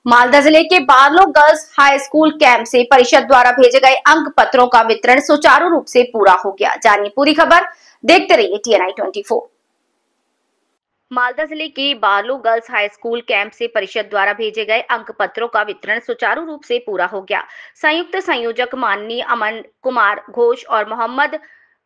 मालदा जिले के बारलो girls high school camp से परिषद द्वारा भेजे गए अंक पत्रों का वितरण सुचारू रूप से पूरा हो गया। जानिए पूरी खबर, देखते रहिए TNI 24। मालदा जिले के बारलो गर्ल्स हाई स्कूल कैंप से परिषद द्वारा भेजे गए अंक पत्रों का वितरण सुचारू रूप से पूरा हो गया। संयुक्त संयोजक माननीय अमन कुमार घोष और मोहम्मद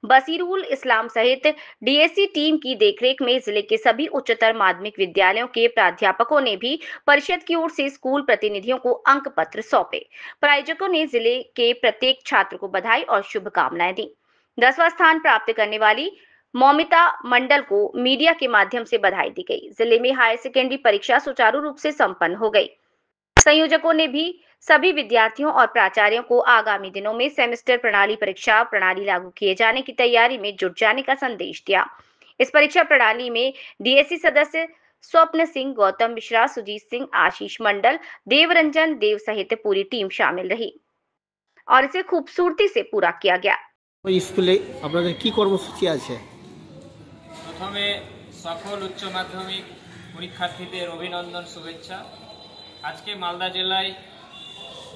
बसीरुल इस्लाम सहित DSC टीम की देखरेख में जिले के सभी उच्चतर माध्यमिक विद्यालयों के प्राध्यापकों ने भी परिषद की ओर से स्कूल प्रतिनिधियों को अंक पत्र सौंपे। प्रायोजकों ने जिले के प्रत्येक छात्र को बधाई और शुभकामनाएं दी। 10वां स्थान प्राप्त करने वाली मौमिता मंडल को मीडिया के माध्यम से बधाई दी गई। जिले में हायर सेकेंडरी परीक्षा सुचारू रूप से संपन्न हो गई। संयोजकों ने भी सभी विद्यार्थियों और प्राचार्यों को आगामी दिनों में सेमेस्टर प्रणाली परीक्षा प्रणाली लागू किए जाने की तैयारी में जुट जाने का संदेश दिया। इस परीक्षा प्रणाली में DSC सदस्य स्वप्न सिंह, गौतम मिश्रा, सुजीत सिंह, आशीष मंडल, देवरंजन देव सहित पूरी टीम शामिल रही और इसे खूबसूरती से पूरा किया गया। स्कूले আপনাদের কি কর্মসূচি আছে? প্রথমে সকল উচ্চ মাধ্যমিক পরীক্ষার্থীদের অভিনন্দন শুভেচ্ছা। আজকে মালদা জেলায়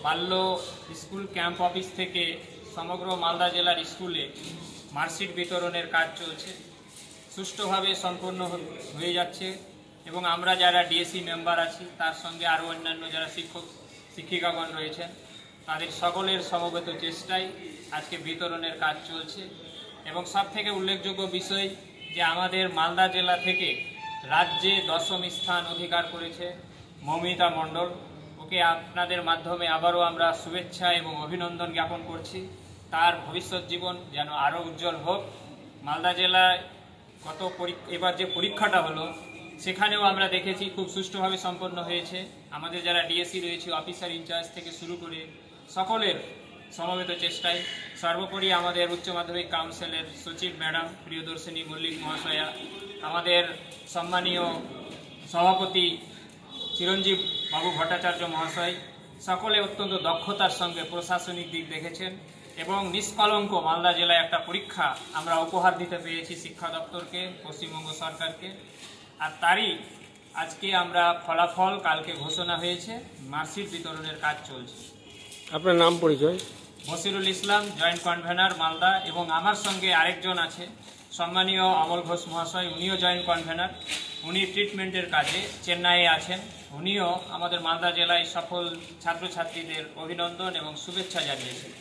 বাল্য স্কুল ক্যাম্প অফিস থেকে সমগ্র মালদা জেলার স্কুলে মার্কশিট বিতরণের কাজ চলছে, সুষ্ঠুভাবে সম্পন্ন হয়ে যাচ্ছে এবং আমরা যারা DSC মেম্বার আছি তার সঙ্গে আরও অন্যান্য যারা শিক্ষক শিক্ষিকাগণ রয়েছেন তাদের সকলের সমবেত চেষ্টায় আজকে বিতরণের কাজ চলছে। এবং সবথেকে উল্লেখযোগ্য বিষয় যে আমাদের মালদা জেলা থেকে রাজ্যে 10ম স্থান অধিকার করেছে মৌমিতা মণ্ডল। ওকে আপনাদের মাধ্যমে আবারও আমরা শুভেচ্ছা এবং অভিনন্দন জ্ঞাপন করছি। তার ভবিষ্যৎ জীবন যেন আরও উজ্জ্বল হোক। মালদা জেলায় এবার যে পরীক্ষাটা হলো সেখানেও আমরা দেখেছি খুব সুষ্ঠুভাবে সম্পন্ন হয়েছে। আমাদের যারা DSC রয়েছে অফিসার ইনচার্জ থেকে শুরু করে সকলের সমবেত চেষ্টায়, সর্বোপরি আমাদের উচ্চ মাধ্যমিক কাউন্সিলের সচিব ম্যাডাম প্রিয়দর্শিনী মল্লিক মহাশয়া, আমাদের সম্মানীয় সভাপতি চিরঞ্জীব বাবু ভট্টাচার্য মহাশয় সকলে অত্যন্ত দক্ষতার সঙ্গে প্রশাসনিক দিক দেখেছেন এবং নিষ্কলঙ্ক মালদা জেলায় একটা পরীক্ষা আমরা উপহার দিতে পেরেছি শিক্ষা দপ্তরকে, পশ্চিমবঙ্গ সরকারকে। আর তারই আজকে আমরা ফলাফল কালকে ঘোষণা হয়েছে, মার্কশিট বিতরণের কাজ চলছে। আপনার নাম পরিচয়? বসিরুল ইসলাম, জয়েন্ট কনভেনার মালদা। এবং আমার সঙ্গে আরেকজন আছে সম্মানীয় অমল ঘোষ মহাশয়, উনিও জয়েন্ট কনভেনার। উনি ট্রিটমেন্টের কাজে চেন্নাইয়ে আছেন। উনিও আমাদের মালদা জেলায় সফল ছাত্রছাত্রীদের অভিনন্দন এবং শুভেচ্ছা জানিয়েছেন।